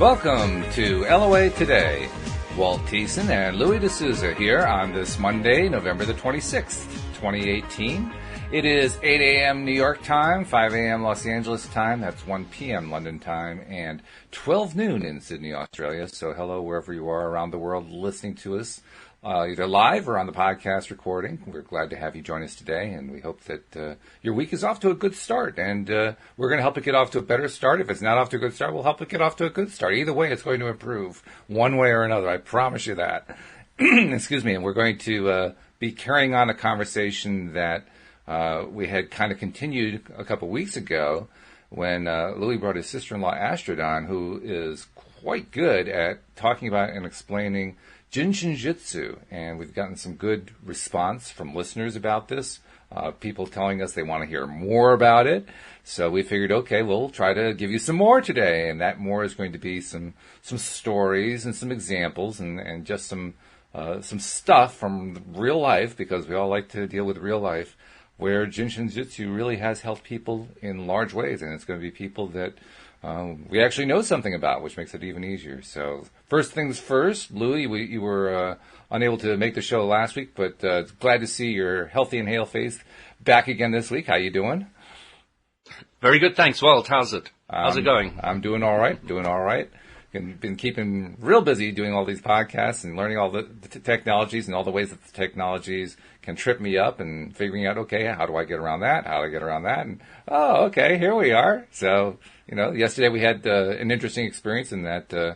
Welcome to LOA Today. Walt Thiessen and Louis D'Souza here on this Monday, November the 26th, 2018. It is 8 a.m. New York time, 5 a.m. Los Angeles time, that's 1 p.m. London time, and 12 noon in Sydney, Australia. So hello wherever you are around the world listening to us, either live or on the podcast recording. We're glad to have you join us today, and we hope that your week is off to a good start. And we're going to help it get off to a better start. If it's not off to a good start, we'll help it get off to a good start. Either way, it's going to improve one way or another. I promise you that. Excuse me. And we're going to be carrying on a conversation that we had kind of continued a couple weeks ago when Louis brought his sister-in-law Astrid on, who is quite good at talking about and explaining Jin Shin Jyutsu, and we've gotten some good response from listeners about this. People telling us they want to hear more about it. So we figured, okay, we'll try to give you some more today, and that more is going to be some stories and some examples and just some stuff from real life, because we all like to deal with real life, where Jin Shin Jyutsu really has helped people in large ways, and it's going to be people that we actually know something about, which makes it even easier. So first things first, Louis, you were unable to make the show last week, but glad to see your healthy and hale face back again this week. How you doing? Very good, thanks. Walt, how's it going? I'm doing all right. Been keeping real busy doing all these podcasts and learning all the technologies and all the ways that the technologies can trip me up, and figuring out, okay, how do I get around that? How do I get around that? And, oh, okay, here we are. So, yesterday we had an interesting experience in that the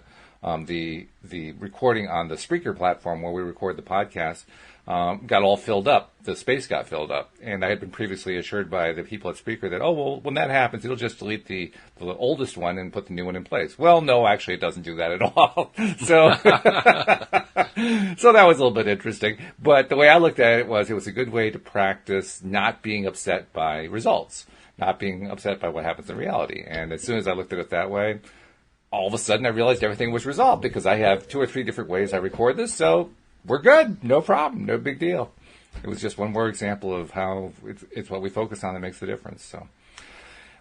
recording on the Spreaker platform where we record the podcast got all filled up. The space got filled up. And I had been previously assured by the people at Spreaker that, oh, well, when that happens, it'll just delete the oldest one and put the new one in place. Well, no, actually, it doesn't do that at all. So, so that was a little bit interesting. But the way I looked at it was a good way to practice not being upset by results, not being upset by what happens in reality. And as soon as I looked at it that way, all of a sudden I realized everything was resolved, because I have 2 or 3 different ways I record this. So we're good. No problem. No big deal. It was just one more example of how it's what we focus on that makes the difference. So,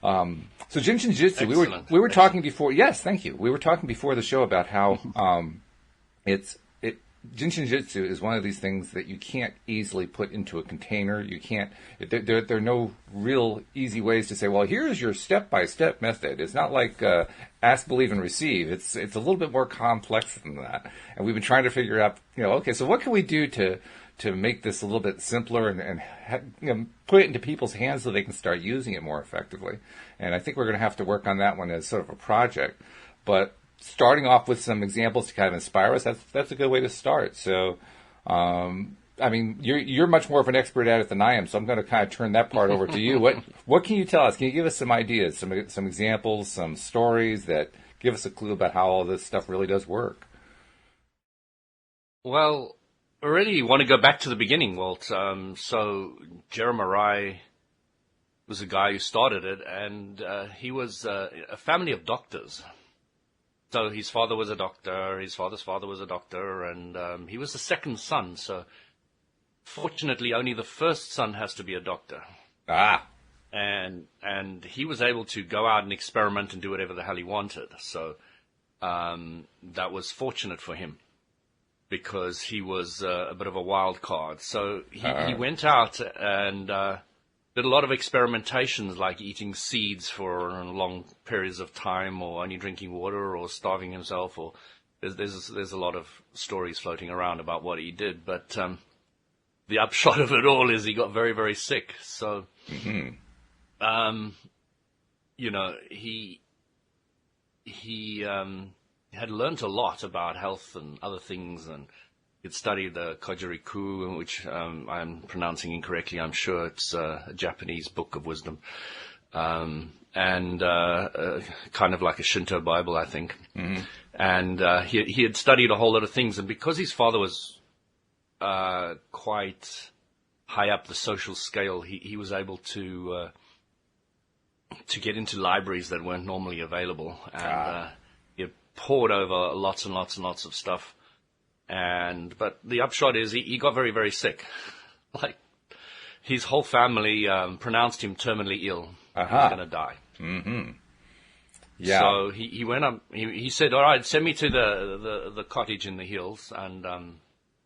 so Jin Shin Jyutsu, we were talking before. Yes, thank you. We were talking before the show about how Jin Shin Jyutsu is one of these things that you can't easily put into a container. You can't. There are no real easy ways to say, well, here's your step-by-step method. It's not like ask, believe, and receive. It's a little bit more complex than that. And we've been trying to figure out, okay, so what can we do to make this a little bit simpler and put it into people's hands so they can start using it more effectively. And I think we're going to have to work on that one as sort of a project. But starting off with some examples to kind of inspire us, that's a good way to start. So, you're much more of an expert at it than I am, so I'm going to kind of turn that part over to you. What can you tell us? Can you give us some ideas, some examples, some stories that give us a clue about how all this stuff really does work? Well, I really want to go back to the beginning, Walt. So Jeremiah was a guy who started it, and he was a family of doctors. So his father was a doctor, his father's father was a doctor, and he was the second son. So fortunately, only the first son has to be a doctor. And he was able to go out and experiment and do whatever the hell he wanted. So that was fortunate for him, because he was a bit of a wild card. So he went out and did a lot of experimentations, like eating seeds for long periods of time, or only drinking water, or starving himself. Or there's a lot of stories floating around about what he did. But the upshot of it all is he got very, very sick. So, he had learned a lot about health and other things, and he'd studied the Kojiriku, which I'm pronouncing incorrectly, I'm sure. It's a Japanese book of wisdom, and kind of like a Shinto Bible, I think. Mm-hmm. And he had studied a whole lot of things, and because his father was quite high up the social scale, he was able to get into libraries that weren't normally available, and he poured over lots and lots and lots of stuff. But the upshot is he got very, very sick. Like, his whole family pronounced him terminally ill. He was going to die. Mm-hmm. Yeah. So he went up. He said, "All right, send me to the cottage in the hills and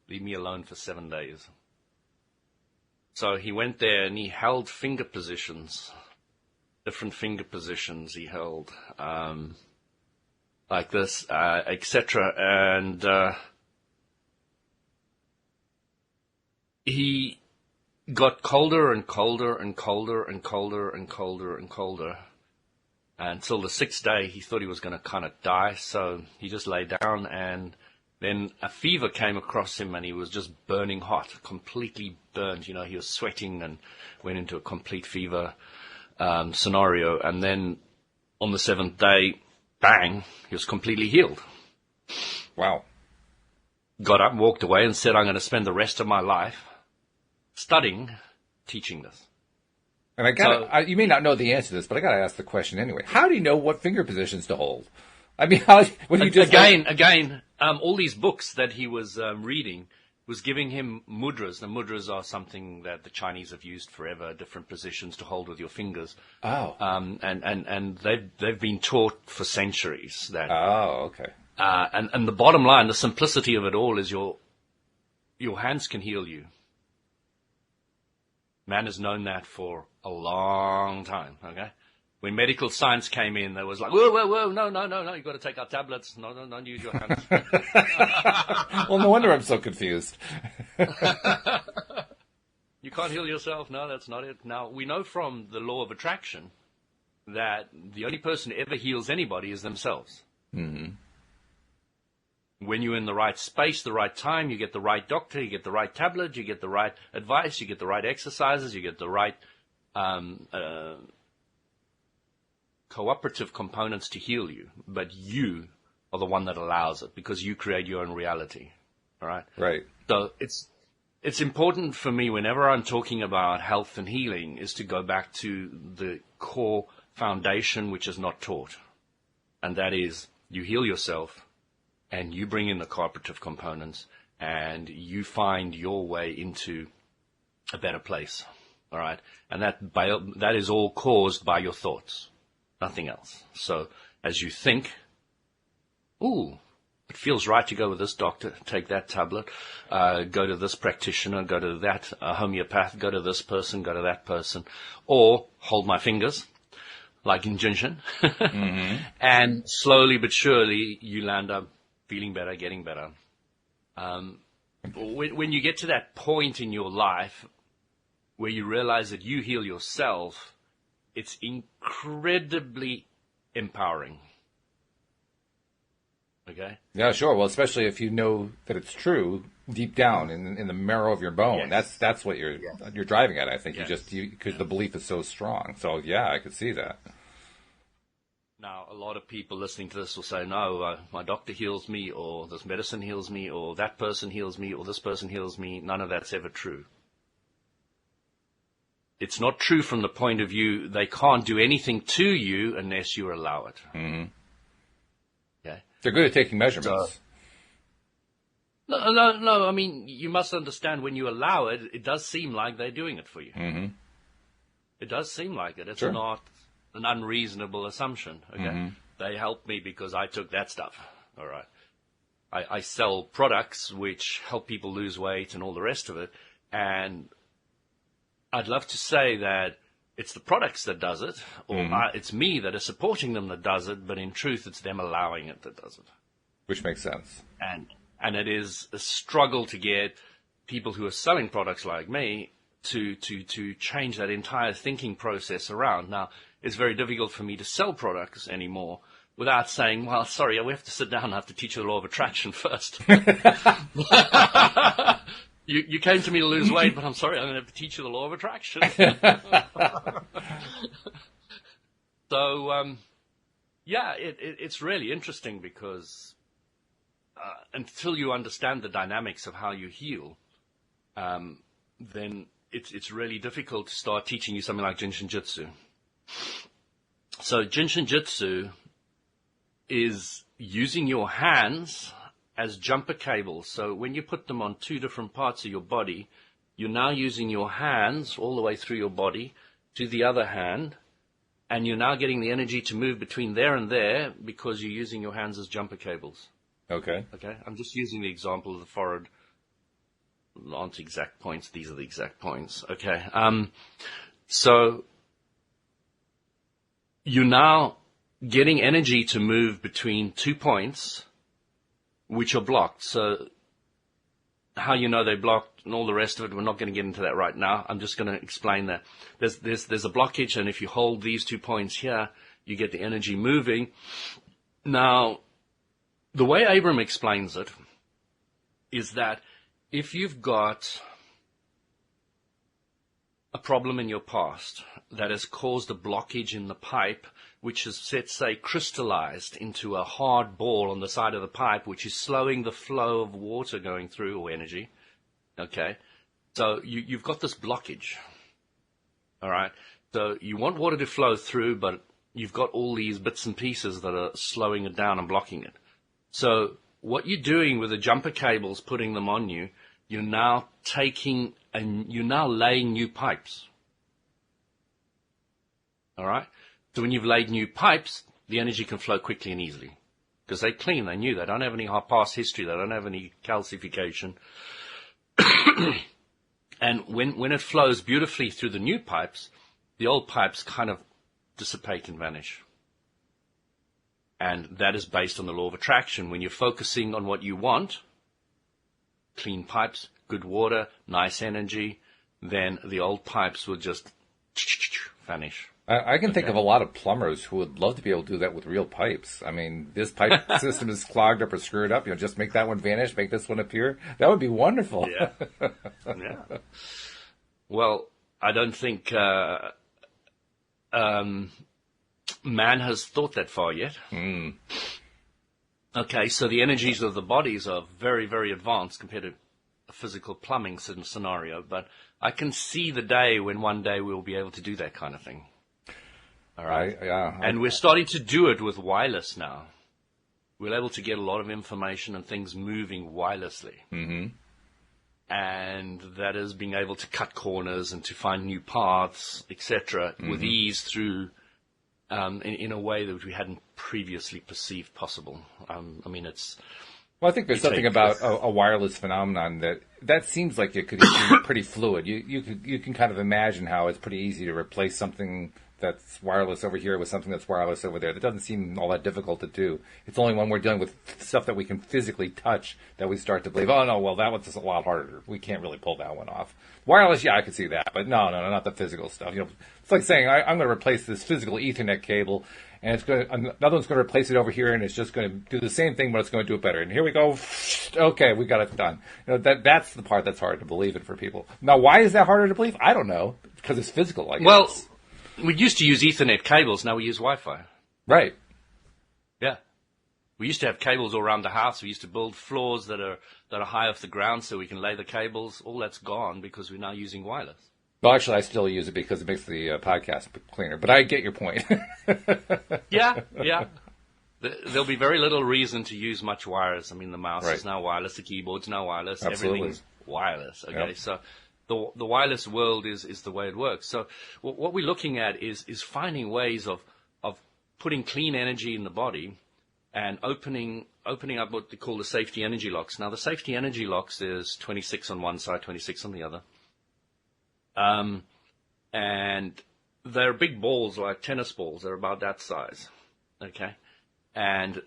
leave me alone for 7 days." So he went there and he held finger positions, different finger positions he held, like this, etc. And he got colder and colder and colder and colder and colder and colder until the 6th day he thought he was going to kind of die. So he just lay down, and then a fever came across him and he was just burning hot, completely burned. You know, he was sweating and went into a complete fever scenario. And then on the 7th day, bang, he was completely healed. Wow. Got up, walked away and said, "I'm going to spend the rest of my life studying, teaching this." And you may not know the answer to this, but I got to ask the question anyway. How do you know what finger positions to hold? I mean, when you just all these books that he was reading was giving him mudras. The mudras are something that the Chinese have used forever, different positions to hold with your fingers. Oh. And they've been taught for centuries that. Oh, okay. And the bottom line, the simplicity of it all is your hands can heal you. Man has known that for a long time, okay? When medical science came in, there was like, whoa, no, you've got to take our tablets. No, don't use your hands. Well, no wonder I'm so confused. You can't heal yourself. No, that's not it. Now, we know from the law of attraction that the only person who ever heals anybody is themselves. Mm-hmm. When you're in the right space, the right time, you get the right doctor, you get the right tablet, you get the right advice, you get the right exercises, you get the right cooperative components to heal you. But you are the one that allows it because you create your own reality. All right? Right. So it's important for me whenever I'm talking about health and healing is to go back to the core foundation which is not taught. And that is you heal yourself. And you bring in the cooperative components, and you find your way into a better place, all right? And that is all caused by your thoughts, nothing else. So as you think, ooh, it feels right to go with this doctor, take that tablet, go to this practitioner, go to that homeopath, go to this person, go to that person, or hold my fingers, like in Jin Shin, mm-hmm. and slowly but surely you land up feeling better, getting better. When you get to that point in your life where you realize that you heal yourself, it's incredibly empowering. Okay? Yeah, sure. Well, especially if you know that it's true deep down in the marrow of your bone. Yes. That's what you're driving at. I think Yes. because the belief is so strong. So yeah, I could see that. Now, a lot of people listening to this will say, no, my doctor heals me, or this medicine heals me, or that person heals me, or this person heals me. None of that's ever true. It's not true from the point of view they can't do anything to you unless you allow it. Mm-hmm. Okay? They're good at taking measurements. No. I mean, you must understand when you allow it, it does seem like they're doing it for you. Mm-hmm. It does seem like it. It's Sure. not an unreasonable assumption. Okay, Mm-hmm. They helped me because I took that stuff. All right, I sell products which help people lose weight and all the rest of it, and I'd love to say that it's the products that does it, or it's me that is supporting them that does it, but in truth, it's them allowing it that does it. Which makes sense. And it is a struggle to get people who are selling products like me to change that entire thinking process around. Now, it's very difficult for me to sell products anymore without saying, well, sorry, we have to sit down and I have to teach you the law of attraction first. You came to me to lose weight, but I'm sorry, I'm going to have to teach you the law of attraction. So, it's really interesting because until you understand the dynamics of how you heal, then it's really difficult to start teaching you something like Jin Shin Jyutsu. So Jin Shin Jyutsu is using your hands as jumper cables. So when you put them on two different parts of your body, you're now using your hands all the way through your body to the other hand, And you're now getting the energy to move between there and there because you're using your hands as jumper cables. Okay. Okay. I'm just using the example of the forehead. Aren't exact points. These are the exact points. Okay. So you're now getting energy to move between 2 points which are blocked. So how you know they're blocked and all the rest of it, we're not going to get into that right now. I'm just going to explain that. There's a blockage, and if you hold these 2 points here, you get the energy moving. Now, the way Abram explains it is that if you've got a problem in your past that has caused a blockage in the pipe, which has, let's say, crystallized into a hard ball on the side of the pipe, which is slowing the flow of water going through, or energy, okay? So you've got this blockage, all right? So you want water to flow through, but you've got all these bits and pieces that are slowing it down and blocking it. So what you're doing with the jumper cables, putting them on you, you're now taking and you're now laying new pipes. All right? So when you've laid new pipes, the energy can flow quickly and easily. Because they're clean, they're new, they don't have any past history, they don't have any calcification. And when it flows beautifully through the new pipes, the old pipes kind of dissipate and vanish. And that is based on the law of attraction. When you're focusing on what you want, clean pipes, good water, nice energy, then the old pipes will just vanish. I can think of a lot of plumbers who would love to be able to do that with real pipes. I mean, this pipe system is clogged up or screwed up. Just make that one vanish, make this one appear. That would be wonderful. Yeah. Yeah. Well, I don't think man has thought that far yet. Mm. Okay, so the energies of the bodies are very, very advanced compared to a physical plumbing scenario, but I can see the day when one day we'll be able to do that kind of thing. All right? And we're starting to do it with wireless now. We're able to get a lot of information and things moving wirelessly. Mm-hmm. And that is being able to cut corners and to find new paths, etc., with ease through in a way that we hadn't previously perceived possible. I mean, it's... Well, I think there's something about a wireless phenomenon that seems like it could be pretty fluid. You can kind of imagine how it's pretty easy to replace something that's wireless over here with something that's wireless over there. That doesn't seem all that difficult to do. It's only when we're dealing with stuff that we can physically touch that we start to believe, oh, no, well, that one's just a lot harder. We can't really pull that one off. Wireless, yeah, I could see that. But no, not the physical stuff. It's like saying, I'm going to replace this physical Ethernet cable, and another one's going to replace it over here, and it's just going to do the same thing, but it's going to do it better. And here we go. Okay, we got it done. That's the part that's hard to believe in for people. Now, why is that harder to believe? I don't know. Because it's physical, I guess. Well, we used to use Ethernet cables. Now we use Wi-Fi. Right. Yeah. We used to have cables all around the house. We used to build floors that are high off the ground so we can lay the cables. All that's gone because we're now using wireless. Well, actually, I still use it because it makes the podcast cleaner. But I get your point. Yeah. There'll be very little reason to use much wires. I mean, the mouse is now wireless. The keyboard's now wireless. Absolutely. Everything's wireless. Okay, Yep. So the wireless world is the way it works. So what we're looking at is finding ways of putting clean energy in the body and opening up what they call the safety energy locks. Now, the safety energy locks, there's 26 on one side, 26 on the other. And they're big balls, like tennis balls. They're about that size. Okay. And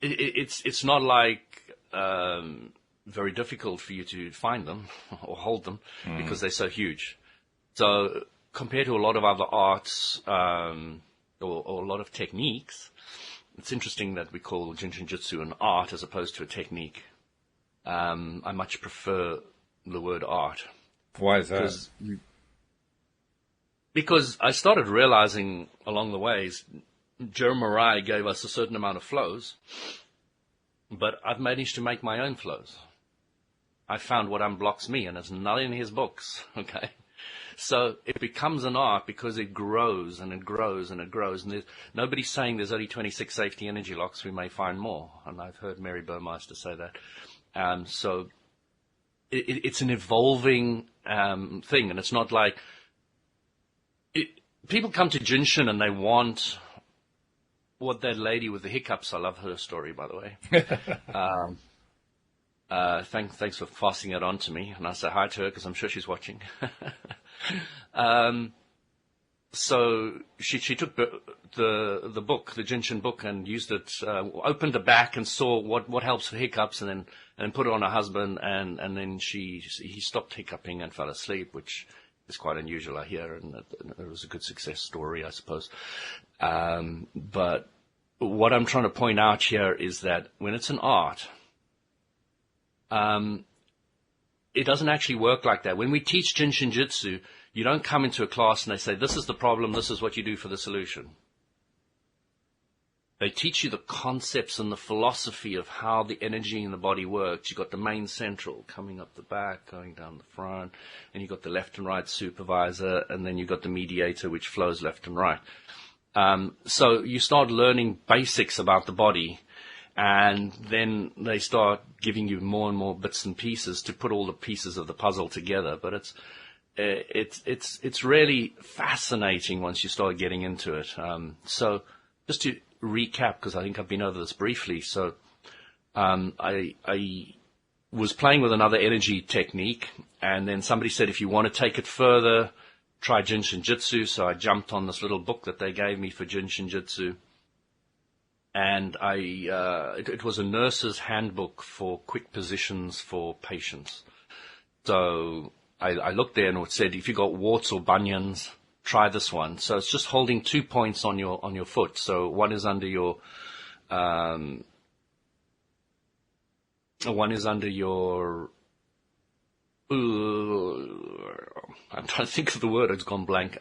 it's not like, very difficult for you to find them or hold them because they're so huge. So compared to a lot of other arts, or a lot of techniques, it's interesting that we call Jin Shin Jyutsu an art as opposed to a technique. I much prefer the word art. Why is that? Because I started realizing along the ways, Joe Marai gave us a certain amount of flows, but I've managed to make my own flows. I found what unblocks me, and it's not in his books, okay? So it becomes an art because it grows and it grows and it grows. And nobody's saying there's only 26 safety energy locks. We may find more. And I've heard Mary Burmeister say that. So it's an evolving thing. And it's not like people come to Jin Shin and they want what that lady with the hiccups, I love her story, by the way. Thanks for passing it on to me. And I say hi to her because I'm sure she's watching. So she took the book, the Jin Shin book, and used it, opened the back and saw what helps for hiccups, and then put it on her husband, and then he stopped hiccuping and fell asleep, which is quite unusual, I hear, and it was a good success story, I suppose. But what I'm trying to point out here is that when it's an art, it doesn't actually work like that. When we teach Jin Shin Jyutsu, you don't come into a class and they say, this is the problem, this is what you do for the solution. They teach you the concepts and the philosophy of how the energy in the body works. You've got the main central coming up the back, going down the front, and you've got the left and right supervisor, and then you've got the mediator, which flows left and right. So you start learning basics about the body, and then they start giving you more and more bits and pieces to put all the pieces of the puzzle together. But it's really fascinating once you start getting into it. So just to recap, because I think I've been over this briefly. So I was playing with another energy technique, and then somebody said, if you want to take it further, try Jin Shin Jyutsu. So I jumped on this little book that they gave me for Jin Shin Jyutsu. And it was a nurse's handbook for quick positions for patients. So I looked there and it said, if you got warts or bunions, try this one. So it's just holding 2 points on your foot. So one is under your I'm trying to think of the word, it's gone blank.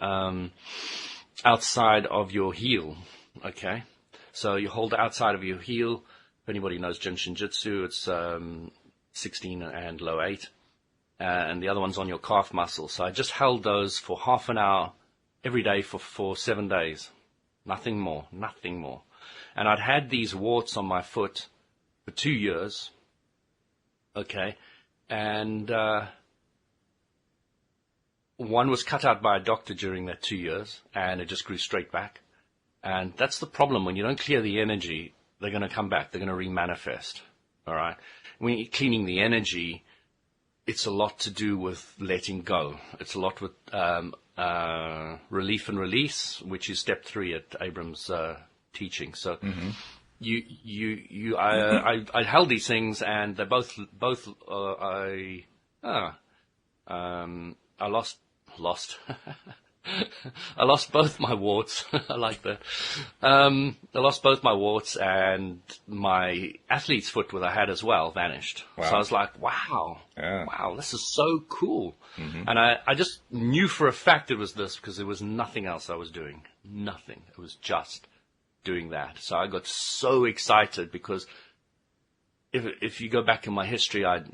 Outside of your heel. Okay. So you hold outside of your heel. If anybody knows Jin Shin Jyutsu, it's 16 and low 8. And the other one's on your calf muscle. So I just held those for half an hour every day for 7 days. Nothing more. And I'd had these warts on my foot for 2 years. Okay. And one was cut out by a doctor during that 2 years, and it just grew straight back. And that's the problem. When you don't clear the energy, they're going to come back. They're going to remanifest. All right. When you're cleaning the energy, it's a lot to do with letting go. It's a lot with relief and release, which is step 3 at Abrams' teaching. So I held these things, and they both I lost. I lost both my warts. I like that. I lost both my warts, and my athlete's foot that I had as well vanished. Wow. So I was like, wow, this is so cool. And I just knew for a fact it was this, because there was nothing else I was doing. Nothing. It was just doing that. So I got so excited, because if you go back in my history, I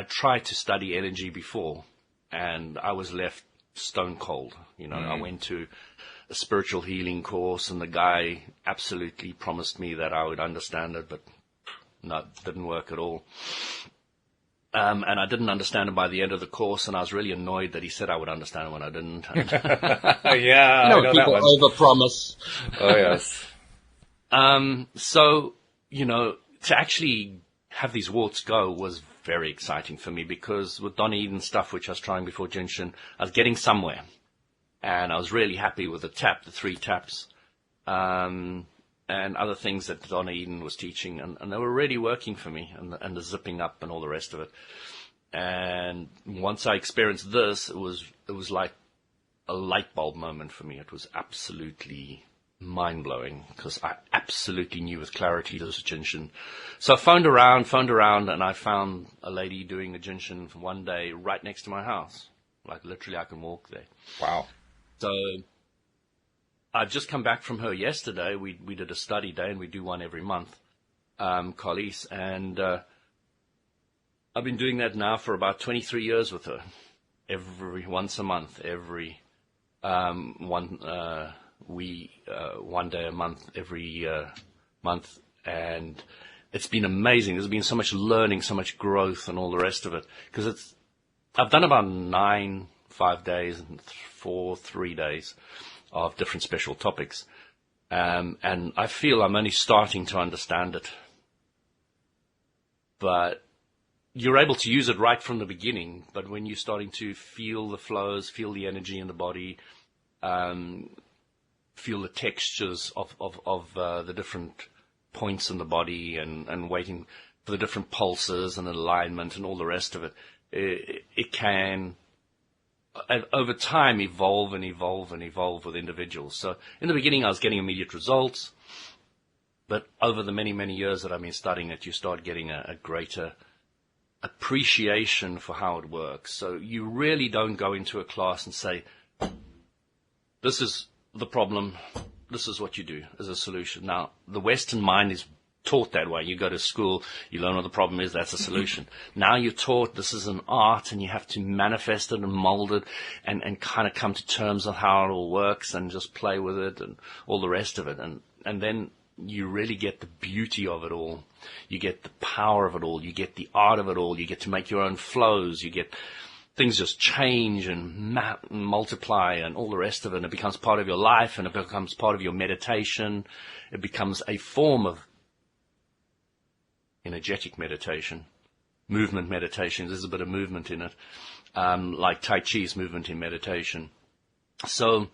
tried to study energy before, and I was left stone cold. I went to a spiritual healing course, and the guy absolutely promised me that I would understand it, but no, it didn't work at all. And I didn't understand it by the end of the course, and I was really annoyed that he said I would understand it when I didn't. Yeah, I know people that one. overpromise. Oh yes. So to actually have these warts go was very exciting for me, because with Donna Eden stuff, which I was trying before Jin Shin, I was getting somewhere. And I was really happy with the 3 taps, and other things that Donna Eden was teaching. And they were really working for me, and the zipping up and all the rest of it. And once I experienced this, it was like a light bulb moment for me. It was absolutely mind-blowing, because I absolutely knew with clarity this was Jin Shin. So I phoned around, and I found a lady doing a Jin Shin one day right next to my house. Like, literally, I can walk there. Wow. So I've just come back from her yesterday. We did a study day, and we do one every month, Carlis, and I've been doing that now for about 23 years with her. Once a month, one day a month, every month, and it's been amazing. There's been so much learning, so much growth, and all the rest of it. Because I've done about 9 5 days and 4 3 days, of different special topics. And I feel I'm only starting to understand it. But you're able to use it right from the beginning. But when you're starting to feel the flows, feel the energy in the body, feel the textures of the different points in the body, and waiting for the different pulses and alignment and all the rest of it, it can, over time, evolve with individuals. So in the beginning, I was getting immediate results. But over the many, many years that I've been studying it, you start getting a greater appreciation for how it works. So you really don't go into a class and say, this is the problem, this is what you do as a solution. Now, the Western mind is taught that way. You go to school, you learn what the problem is, that's a solution. Now you're taught this is an art, and you have to manifest it and mold it and kind of come to terms with how it all works and just play with it and all the rest of it. And then you really get the beauty of it all. You get the power of it all. You get the art of it all. You get to make your own flows. You get things just change and multiply and all the rest of it. And it becomes part of your life, and it becomes part of your meditation. It becomes a form of energetic meditation, movement meditation. There's a bit of movement in it, like Tai Chi's movement in meditation. So,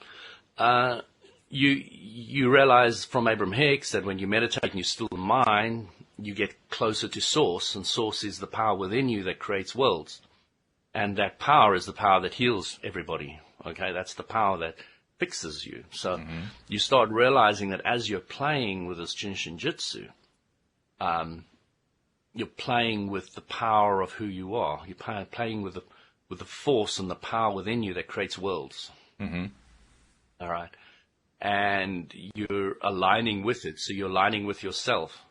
you realize from Abraham Hicks that when you meditate and you still the mind, you get closer to Source, and Source is the power within you that creates worlds. And that power is the power that heals everybody. Okay, that's the power that fixes you. So you start realizing that as you're playing with this Jin Shin Jyutsu, you're playing with the power of who you are. You're playing with the force and the power within you that creates worlds. All right. And you're aligning with it. So you're aligning with yourself.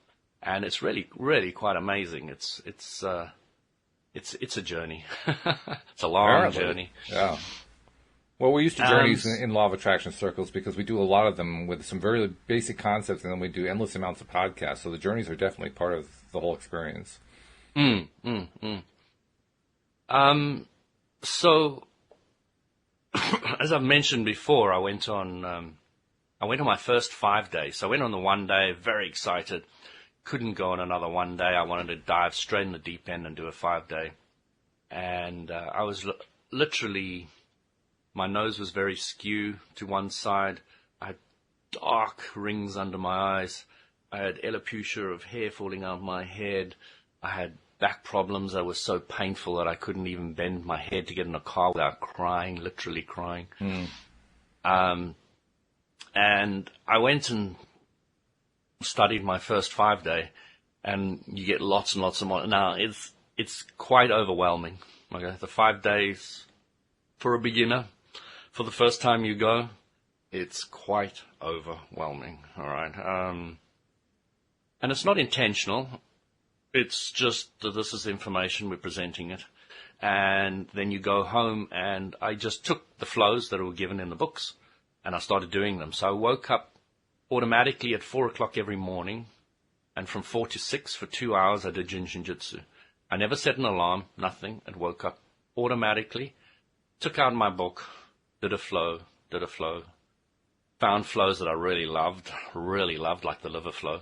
And it's really, really quite amazing. It's a journey. It's a long journey. Yeah. Well, we're used to journeys in law of attraction circles because we do a lot of them with some very basic concepts, and then we do endless amounts of podcasts. So the journeys are definitely part of the whole experience. So, as I've mentioned before, I went on my first 5 days. So I went on the one day, very excited. Couldn't go on another one day. I wanted to dive straight in the deep end and do a 5 day. And I was literally, my nose was very skew to one side. I had dark rings under my eyes. I had alopecia of hair falling out of my head. I had back problems that were so painful that I couldn't even bend my head to get in a car without crying, literally crying. And I went and studied my first 5 day, and you get lots and lots of more. Now, it's quite overwhelming. Okay, the 5 days for a beginner, for the first time you go, it's quite overwhelming. All right. And it's not intentional. It's just that this is information, we're presenting it. And then you go home, and I just took the flows that were given in the books, and I started doing them. So I woke up automatically at 4 o'clock every morning, and from 4 to 6 for 2 hours I did Jin Shin Jyutsu. I never set an alarm, nothing. It woke up automatically, took out my book, did a flow, found flows that I really loved, like the liver flow.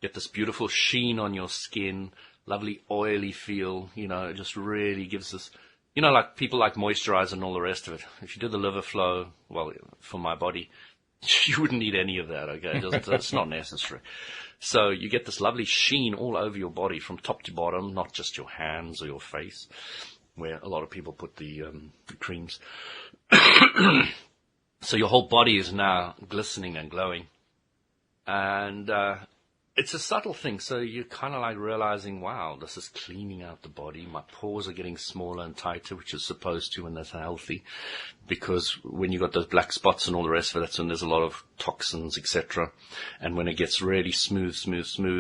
Get this beautiful sheen on your skin, lovely oily feel, it just really gives this, like people like moisturizer and all the rest of it. If you did the liver flow, well, for my body, you wouldn't need any of that, okay? It's not necessary. So you get this lovely sheen all over your body from top to bottom, not just your hands or your face, where a lot of people put the creams. So your whole body is now glistening and glowing. And it's a subtle thing. So you're kind of like realizing, wow, this is cleaning out the body. My pores are getting smaller and tighter, which is supposed to when that's healthy. Because when you've got those black spots and all the rest of it, that's when there's a lot of toxins, etc. And when it gets really smooth,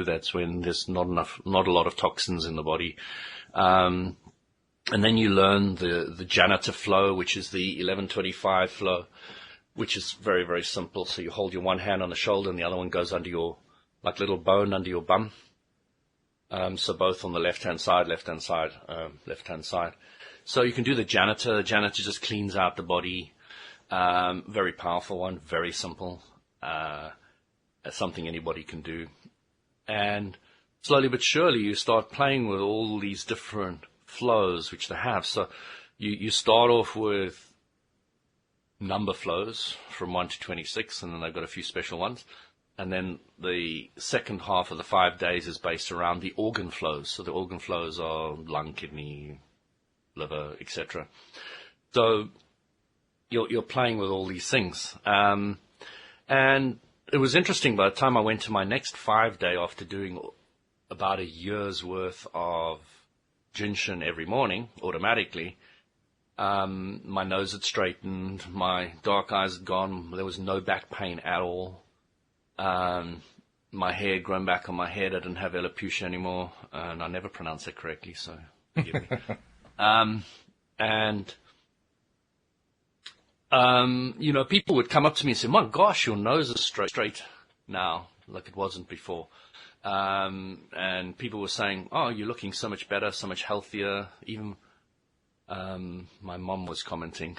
that's when there's not a lot of toxins in the body. And then you learn the janitor flow, which is the 1125 flow, which is very, very simple. So you hold your one hand on the shoulder and the other one goes under your, like little bone under your bum. So both on the left-hand side. So you can do the janitor. The janitor just cleans out the body. Very powerful one, very simple, something anybody can do. And slowly but surely you start playing with all these different flows which they have. So you start off with number flows from 1 to 26, and then they've got a few special ones. And then the second half of the 5 days is based around the organ flows. So the organ flows are lung, kidney, liver, etc. So you're playing with all these things. And it was interesting, by the time I went to my next 5 day after doing about a year's worth of Jin Shin every morning, automatically, my nose had straightened, my dark eyes had gone, there was no back pain at all. My hair had grown back on my head, I didn't have alopecia anymore, and I never pronounced it correctly, so forgive me. People would come up to me and say, my gosh, your nose is straight now, like it wasn't before. And people were saying, oh, you're looking so much better, so much healthier. Even my mom was commenting.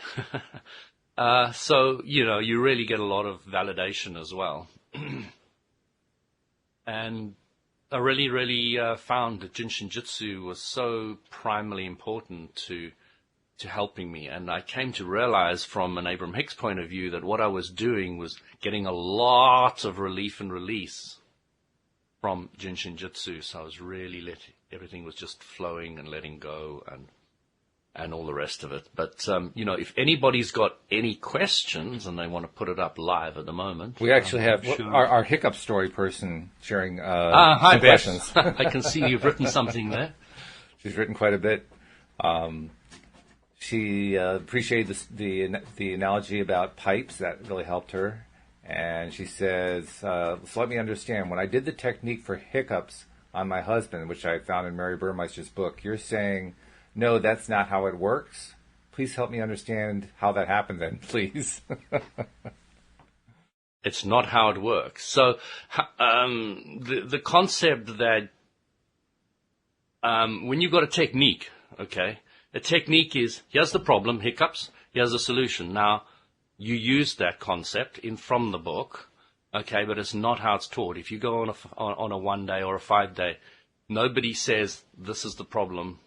So, you really get a lot of validation as well. And I really, really found that Jin Shin Jyutsu was so primarily important to helping me. And I came to realize from an Abraham Hicks point of view that what I was doing was getting a lot of relief and release from Jin Shin Jyutsu. So I was really everything was just flowing and letting go and all the rest of it. But, if anybody's got any questions and they want to put it up live at the moment. We actually have our hiccup story person sharing hi, some questions. I can see you've written something there. She's written quite a bit. She appreciated the analogy about pipes. That really helped her. And she says, so let me understand. When I did the technique for hiccups on my husband, which I found in Mary Burmeister's book, you're saying, no, that's not how it works. Please help me understand how that happened then, please. It's not how it works. So the concept that when you've got a technique, okay, a technique is, here's the problem, hiccups, here's the solution. Now, you use that concept from the book, okay, but it's not how it's taught. If you go on a 1 day or a 5 day, nobody says this is the problem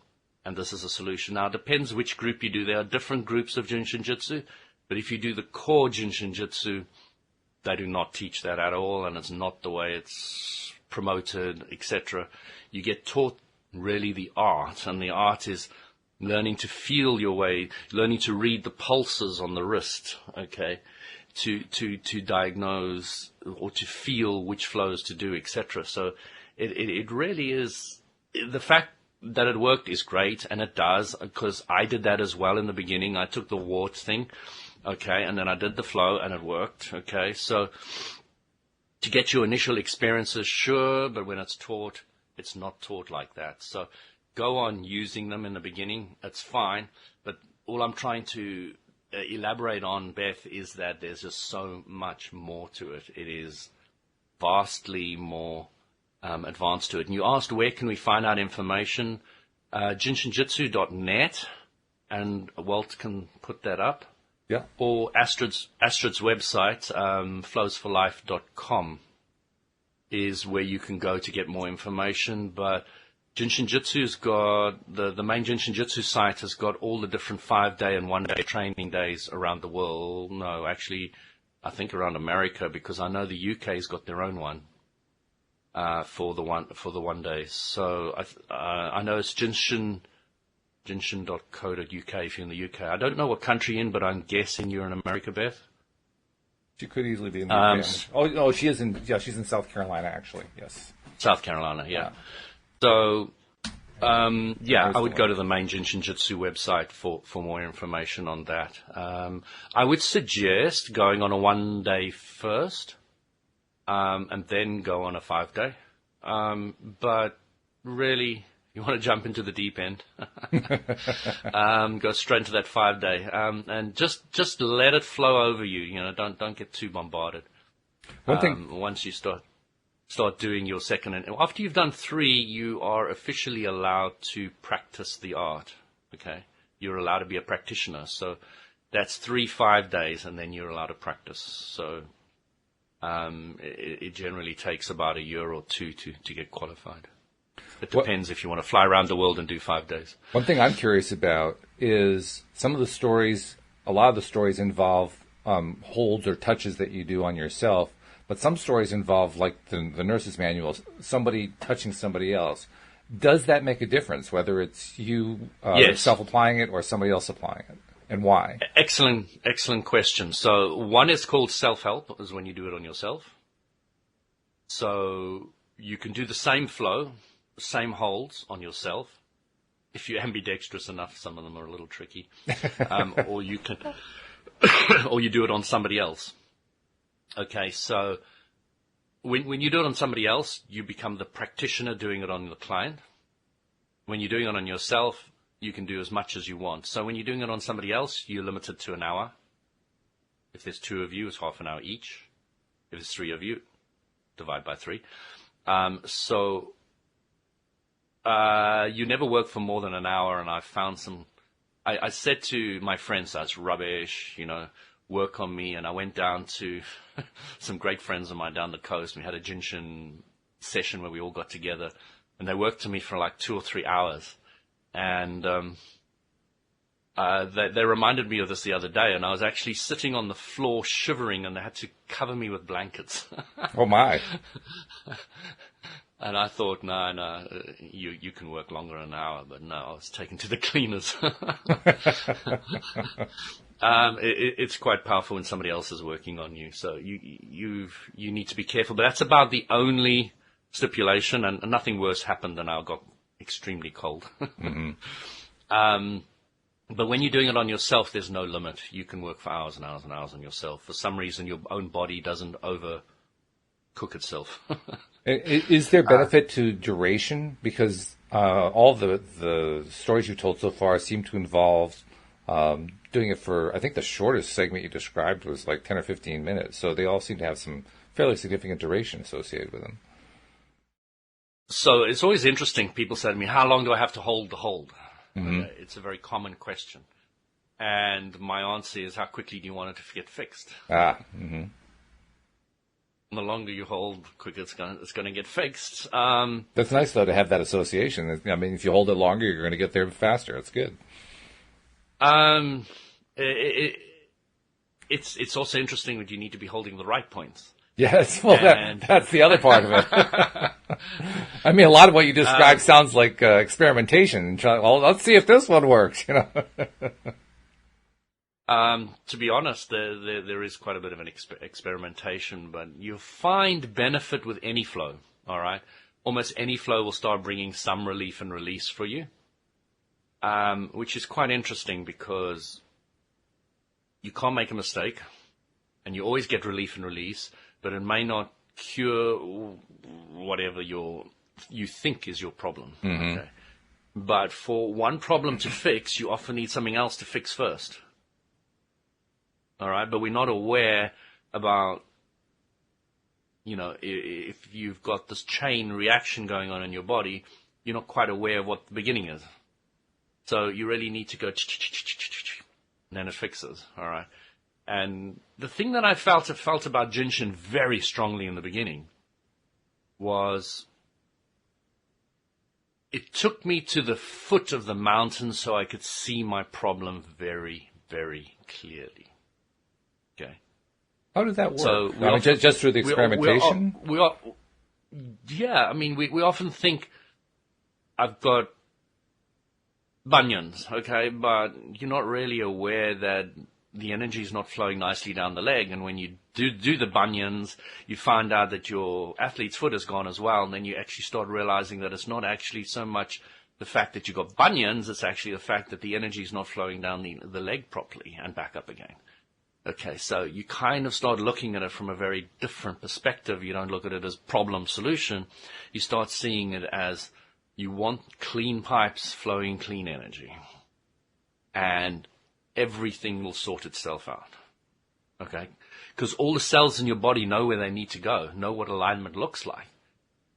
and this is a solution. Now, it depends which group you do. There are different groups of Jin Shin Jyutsu, but if you do the core Jin Shin Jyutsu, they do not teach that at all, and it's not the way it's promoted, etc. You get taught really the art, and the art is learning to feel your way, learning to read the pulses on the wrist, okay, to diagnose or to feel which flows to do, etc. So it really is, the fact that it worked is great, and it does, because I did that as well in the beginning. I took the wart thing, okay, and then I did the flow, and it worked, okay. So to get your initial experiences, sure, but when it's taught, it's not taught like that. So go on using them in the beginning, it's fine, but all I'm trying to elaborate on, Beth, is that there's just so much more to it. It is vastly more advanced to it. And you asked, where can we find out information? jinshinjutsu.net, and Walt can put that up. Yeah. Or Astrid's website, flowsforlife.com, is where you can go to get more information. But Jin Shin Jyutsu's got, the main Jin Shin Jyutsu site has got all the different 5 day and 1 day training days around the world. No, actually, I think around America, because I know the UK's got their own one. For the 1 day. So I know it's jinshin.co.uk if you're in the UK. I don't know what country you're in, but I'm guessing you're in America, Beth. She could easily be in the UK. She's in South Carolina, actually. Yes. South Carolina, yeah. So I would go to the main Jin Shin Jyutsu website for more information on that. I would suggest going on a 1 day first. And then go on a 5 day. But really, you want to jump into the deep end, go straight into that 5 day, and just let it flow over you. Don't get too bombarded. One thing, once you start doing your second, and after you've done 3, you are officially allowed to practice the art. Okay, you're allowed to be a practitioner. So That's 3-5 days, and then you're allowed to practice. So it generally takes about a year or two to get qualified. It depends if you want to fly around the world and do 5 days. One thing I'm curious about is some of the stories, a lot of the stories involve holds or touches that you do on yourself, but some stories involve, like the nurse's manual, somebody touching somebody else. Does that make a difference, whether it's you Yes. self-applying it or somebody else applying it, and why? Excellent question. So one is called self-help, is when you do it on yourself. So you can do the same flow, same holds on yourself. If you're ambidextrous enough, some of them are a little tricky. Or you can, or you do it on somebody else. Okay, so when you do it on somebody else, you become the practitioner doing it on the client. When you're doing it on yourself, you can do as much as you want. So when you're doing it on somebody else, you're limited to an hour. If there's 2 of you, it's half an hour each. If there's 3 of you, divide by 3. You never work for more than an hour, and I've found I said to my friends, that's rubbish, work on me, and I went down to some great friends of mine down the coast. We had a Jin Shin session where we all got together, and they worked to me for like 2 or 3 hours. And they reminded me of this the other day, and I was actually sitting on the floor shivering, and they had to cover me with blankets. Oh, my. And I thought, no, you can work longer than an hour, but no, I was taken to the cleaners. It's quite powerful when somebody else is working on you, so you need to be careful. But that's about the only stipulation, and nothing worse happened than I got extremely cold. Mm-hmm. But when you're doing it on yourself, there's no limit. You can work for hours and hours and hours on yourself. For some reason, your own body doesn't overcook itself. Is there benefit to duration? Because all the stories you've told so far seem to involve doing it for, I think the shortest segment you described was like 10 or 15 minutes. So they all seem to have some fairly significant duration associated with them. So it's always interesting. People say to me, how long do I have to hold the hold? Mm-hmm. It's a very common question. And my answer is, how quickly do you want it to get fixed? Mm-hmm. The longer you hold, the quicker it's going to get fixed. That's nice, though, to have that association. I mean, if you hold it longer, you're going to get there faster. That's good. It's also interesting that you need to be holding the right points. Yes, well, that's the other part of it. I mean, a lot of what you described sounds like experimentation. Well, let's see if this one works, To be honest, there is quite a bit of an experimentation, but you find benefit with any flow, all right? Almost any flow will start bringing some relief and release for you, which is quite interesting because you can't make a mistake, and you always get relief and release, but it may not cure whatever you think is your problem. Mm-hmm. Okay? But for one problem to fix, you often need something else to fix first. All right, but we're not aware about, if you've got this chain reaction going on in your body, you're not quite aware of what the beginning is. So you really need to go, and then it fixes. All right. And the thing that I felt about Jin Shin very strongly in the beginning was it took me to the foot of the mountain so I could see my problem very, very clearly. Okay. How did that work? So just through the experimentation? We often think I've got bunions, okay, but you're not really aware that the energy is not flowing nicely down the leg. And when you do the bunions, you find out that your athlete's foot is gone as well. And then you actually start realizing that it's not actually so much the fact that you've got bunions, it's actually the fact that the energy is not flowing down the leg properly and back up again. Okay, so you kind of start looking at it from a very different perspective. You don't look at it as problem solution. You start seeing it as you want clean pipes flowing clean energy. And everything will sort itself out. Okay? Because all the cells in your body know where they need to go, know what alignment looks like.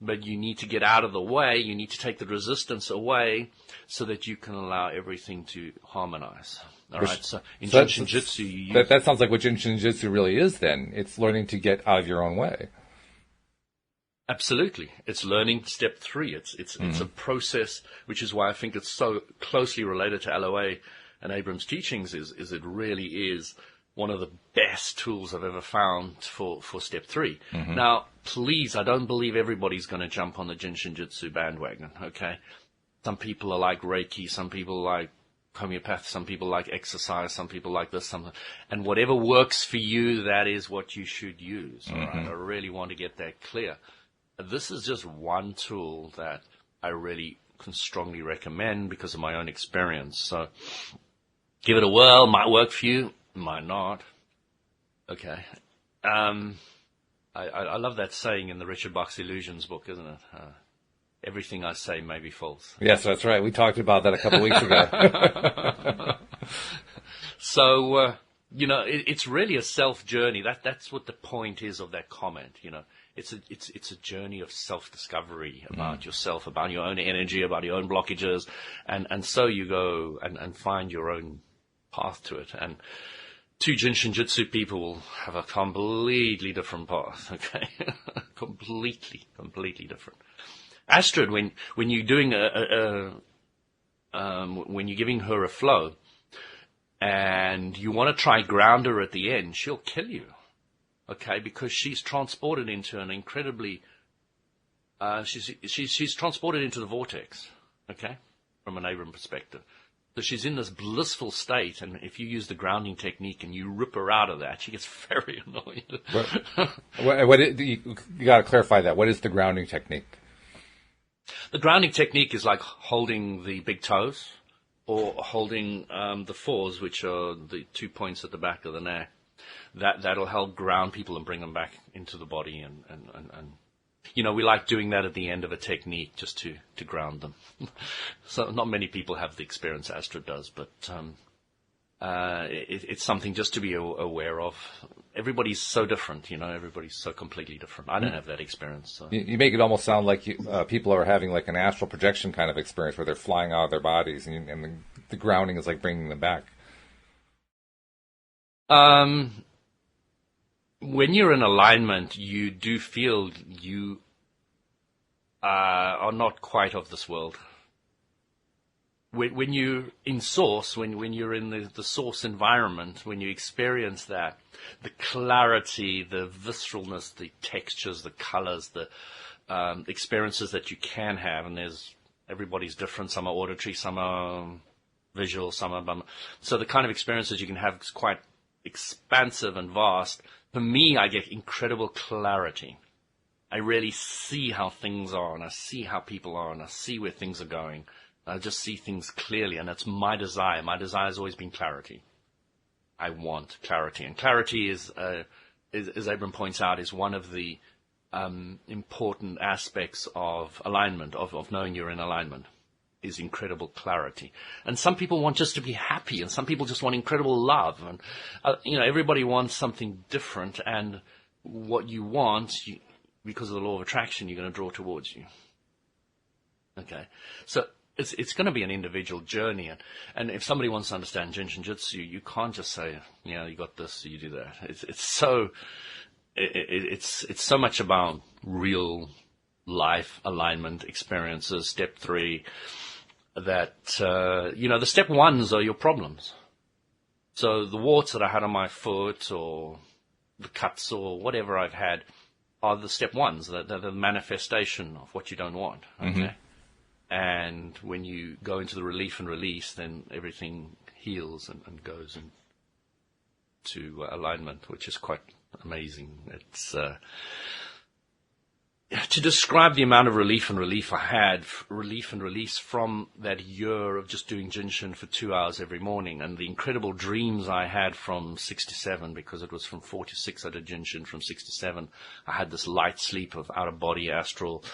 but you need to get out of the way. You need to take the resistance away so that you can allow everything to harmonize. All right. So in Jin Shin Jyutsu, you use that sounds like what Jin Shin Jyutsu really is. Then it's learning to get out of your own way. Absolutely. It's learning step 3. It's a process, which is why I think it's so closely related to LOA and Abrams' teachings is it really is one of the best tools I've ever found for step 3. Now, please, I don't believe everybody's going to jump on the Jin Shin Jyutsu bandwagon, okay? Some people are like Reiki, some people like homeopathy, some people like exercise, some people like this, and whatever works for you, that is what you should use, all right? I really want to get that clear. This is just one tool that I really can strongly recommend because of my own experience. So give it a whirl. Might work for you, might not. Okay. I love that saying in the Richard Bach's Illusions book, isn't it? Everything I say may be false. Yes, that's right. We talked about that a couple of weeks ago. So, it's really a self journey. That's what the point is of that comment, It's a journey of self-discovery about yourself, about your own energy, about your own blockages. And so you go and find your own path to it. And 2 Jin Shin Jyutsu people will have a completely different path, okay? completely different. Astrid, when you're doing when you're giving her a flow and you want to try ground her at the end, she'll kill you. Okay, because she's transported into an incredibly, she's transported into the vortex, okay, from an Abram perspective. So she's in this blissful state, and if you use the grounding technique and you rip her out of that, she gets very annoyed. You got to clarify that. What is the grounding technique? The grounding technique is like holding the big toes or holding the fours, which are the 2 points at the back of the neck. That'll help ground people and bring them back into the body, and we like doing that at the end of a technique just to ground them. So not many people have the experience Astrid does, but it's something just to be aware of. Everybody's so different, everybody's so completely different. I don't have that experience. So. You make it almost sound like people are having like an astral projection kind of experience where they're flying out of their bodies, and the grounding is like bringing them back. When you're in alignment, you do feel you are not quite of this world. When you're in source, when you're in the source environment, when you experience that, the clarity, the visceralness, the textures, the colors, the experiences that you can have, and everybody's different. Some are auditory, some are visual, some are... So the kind of experiences you can have is quite expansive and vast. For me, I get incredible clarity. I really see how things are, and I see how people are, and I see where things are going. I just see things clearly, and that's my desire. My desire has always been clarity. I want clarity, and clarity is, as Abram points out, is one of the important aspects of alignment, of knowing you're in alignment, is incredible clarity. And some people want just to be happy, and some people just want incredible love, and everybody wants something different, and what you want, because of the law of attraction, you're going to draw towards you. Okay, so it's going to be an individual journey, and if somebody wants to understand Jin Shin Jyutsu, you can't just say, you got this, so you do that. It's so much about real life alignment experiences. Step 3, that the step 1s are your problems. So the warts that I had on my foot, or the cuts, or whatever I've had, are the step 1s. They're the manifestation of what you don't want. Okay. Mm-hmm. And when you go into the relief and release, then everything heals and goes into alignment, which is quite amazing. It's to describe the amount of relief and release from that year of just doing Jin Shin for 2 hours every morning, and the incredible dreams I had from 6 to 7, because it was from 4 to 6 I did Jin Shin. From 6 to 7 I had this light sleep of out-of-body astral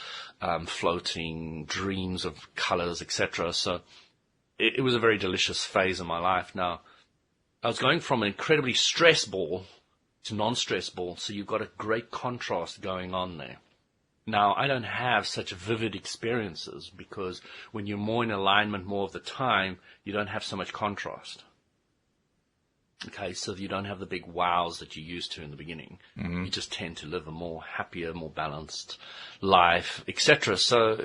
floating dreams of colors, etc. So it was a very delicious phase of my life. Now, I was going from an incredibly stress ball to non-stress ball, so you've got a great contrast going on there. Now, I don't have such vivid experiences because when you're more in alignment more of the time, you don't have so much contrast. Okay, so you don't have the big wows that you used to in the beginning. You just tend to live a more happier, more balanced life, etc. So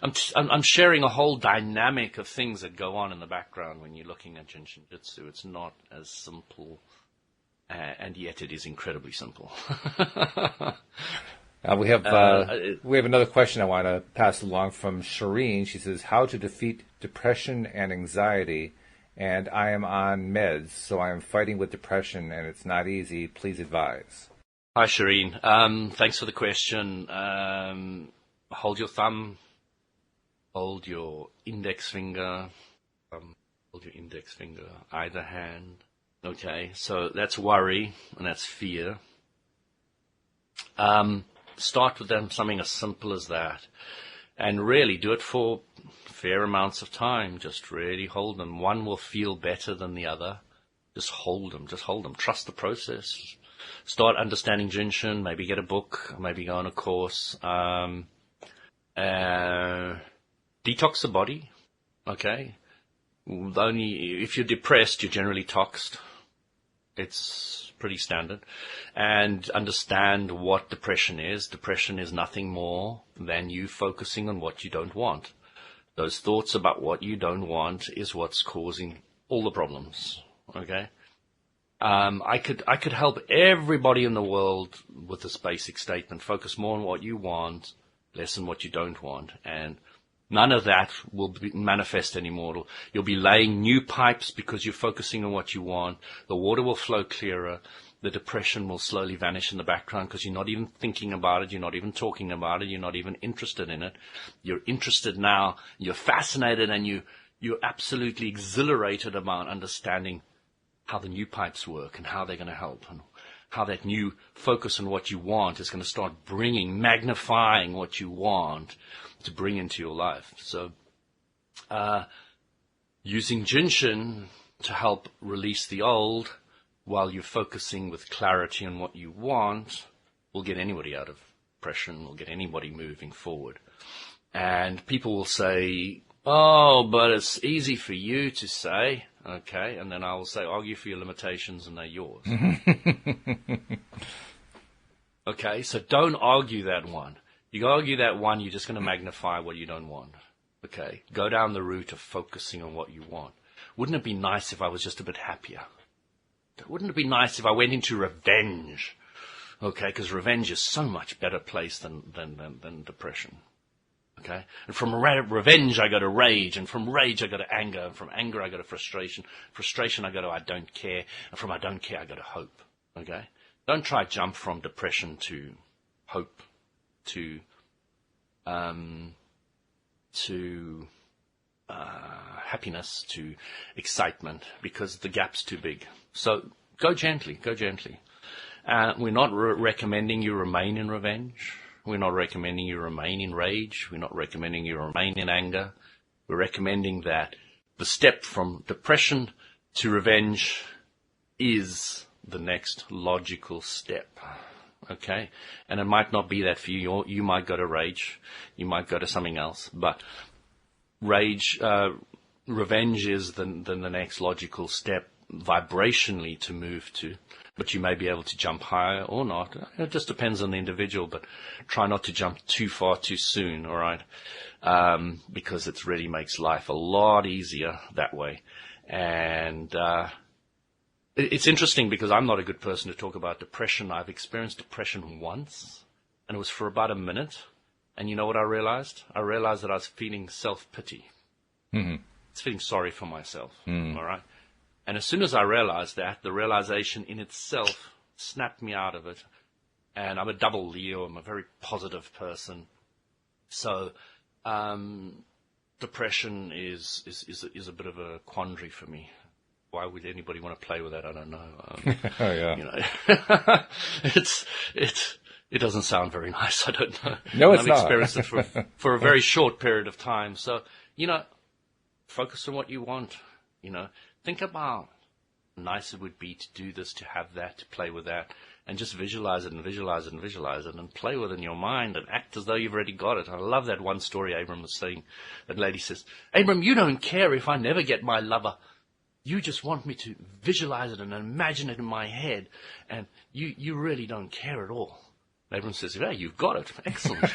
I'm sharing a whole dynamic of things that go on in the background when you're looking at Jin Shin Jyutsu. It's not as simple, and yet it is incredibly simple. We have another question I want to pass along from Shireen. She says, how to defeat depression and anxiety, and I am on meds, so I am fighting with depression, and it's not easy. Please advise. Hi, Shireen. Thanks for the question. Hold your thumb, hold your index finger, either hand. Okay, so that's worry, and that's fear. Start with something as simple as that, and really do it for fair amounts of time. Just really hold them. One will feel better than the other. Just hold them. Trust the process. Start understanding Jin Shin. Maybe get a book. Maybe go on a course. Detox the body. Okay. Only if you're depressed, you're generally toxed. It's pretty standard. And understand what depression is. Depression is nothing more than you focusing on what you don't want. Those thoughts about what you don't want is what's causing all the problems. Okay? I could help everybody in the world with this basic statement. Focus more on what you want, less on what you don't want. And none of that will manifest anymore. You'll be laying new pipes because you're focusing on what you want. The water will flow clearer. The depression will slowly vanish in the background because you're not even thinking about it. You're not even talking about it. You're not even interested in it. You're interested now. You're fascinated, and you're absolutely exhilarated about understanding how the new pipes work and how they're going to help, and how that new focus on what you want is going to start magnifying what you want to bring into your life. So using Jin Shin to help release the old while you're focusing with clarity on what you want will get anybody out of depression, will get anybody moving forward. And people will say, oh, but it's easy for you to say. Okay, and then I will say, argue for your limitations and they're yours. Okay, so don't argue that one. You argue that one, you're just going to magnify what you don't want. Okay, go down the route of focusing on what you want. Wouldn't it be nice if I was just a bit happier? Wouldn't it be nice if I went into revenge? Okay, because revenge is so much better place than depression. Okay, and from revenge I go to rage, and from rage I go to anger, and from anger I go to frustration. Frustration I go to I don't care, and from I don't care I go to hope. Okay, don't try to jump from depression to hope, to happiness, to excitement, because the gap's too big. So go gently. We're not recommending you remain in revenge. We're not recommending you remain in rage. We're not recommending you remain in anger. We're recommending that the step from depression to revenge is the next logical step. Okay? And it might not be that for you. You might go to rage. You might go to something else. But rage, revenge is the next logical step vibrationally to move to. But you may be able to jump higher or not. It just depends on the individual, but try not to jump too far too soon, all right? Because it really makes life a lot easier that way. And it's interesting because I'm not a good person to talk about depression. I've experienced depression once, and it was for about a minute. And you know what I realized? I realized that I was feeling self-pity. Mm-hmm. I was feeling sorry for myself, all right? And as soon as I realized that, the realization in itself snapped me out of it. And I'm a double Leo. I'm a very positive person. So depression is a bit of a quandary for me. Why would anybody want to play with that? I don't know. Oh, yeah. You know, it doesn't sound very nice. I don't know. No, it's I've not. experienced it for a very short period of time. So, focus on what you want. Think about how nice it would be to do this, to have that, to play with that. and just visualize it and visualize it and visualize it and play with it in your mind and act as though you've already got it. I love that one story Abram was saying. That lady says, Abram, you don't care if I never get my lover. You just want me to visualize it and imagine it in my head, and you really don't care at all. Abram says, yeah, you've got it. Excellent.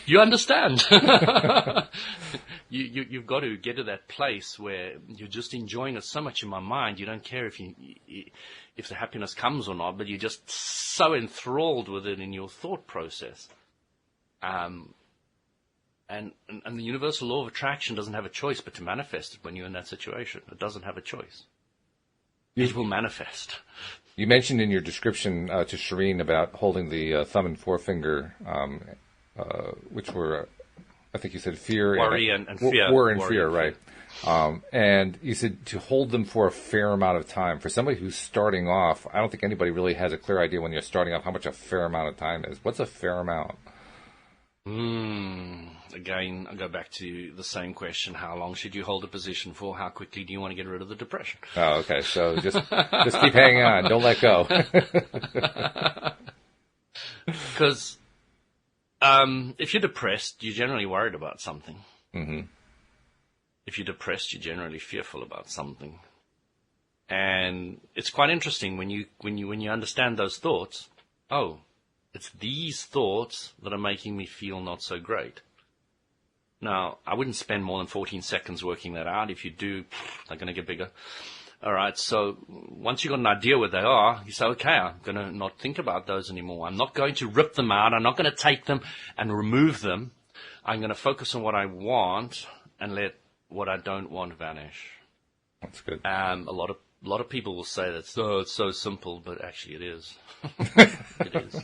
You understand. You've got to get to that place where you're just enjoying it so much in my mind, you don't care if the happiness comes or not, but you're just so enthralled with it in your thought process. And the universal law of attraction doesn't have a choice but to manifest it when you're in that situation. It doesn't have a choice. It will manifest. You mentioned in your description to Shireen about holding the thumb and forefinger, which were, I think you said fear. Worry and fear. Worry and fear, right. And you said to hold them for a fair amount of time. For somebody who's starting off, I don't think anybody really has a clear idea when you're starting off how much a fair amount of time is. What's a fair amount? Again, I go back to the same question. How long should you hold a position for? How quickly do you want to get rid of the depression? Oh, okay. So just keep hanging on. Don't let go. Because if you're depressed, you're generally worried about something. Mm-hmm. If you're depressed, you're generally fearful about something. And it's quite interesting when you understand those thoughts. Oh, it's these thoughts that are making me feel not so great. Now, I wouldn't spend more than 14 seconds working that out. If you do, they're going to get bigger. All right, so once you've got an idea what they are, you say, okay, I'm going to not think about those anymore. I'm not going to rip them out. I'm not going to take them and remove them. I'm going to focus on what I want and let what I don't want vanish. That's good. A lot of people will say that, oh, it's so simple, but actually it is. It is.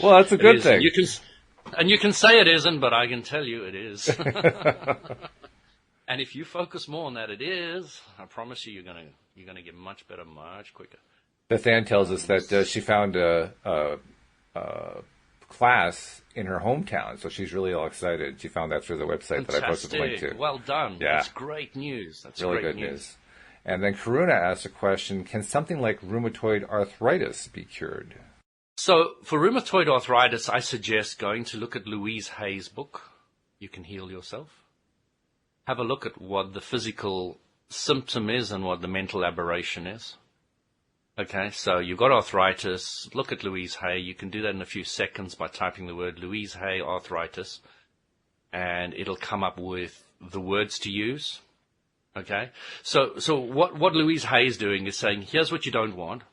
Well, that's a good thing. You can say it isn't, but I can tell you it is. And if you focus more on that it is, I promise you, you're gonna get much better, much quicker. Beth Ann tells us that she found a class in her hometown, so she's really all excited. She found that through the website Fantastic. that I posted the link to. Well done. Yeah. That's great news. That's really great good news. And then Karuna asks a question, can something like rheumatoid arthritis be cured? So for rheumatoid arthritis, I suggest going to look at Louise Hay's book, You Can Heal Yourself. Have a look at what the physical symptom is and what the mental aberration is. Okay, so you've got arthritis. Look at Louise Hay. You can do that in a few seconds by typing the word Louise Hay arthritis, and it'll come up with the words to use. Okay, so what Louise Hay is doing is saying, here's what you don't want,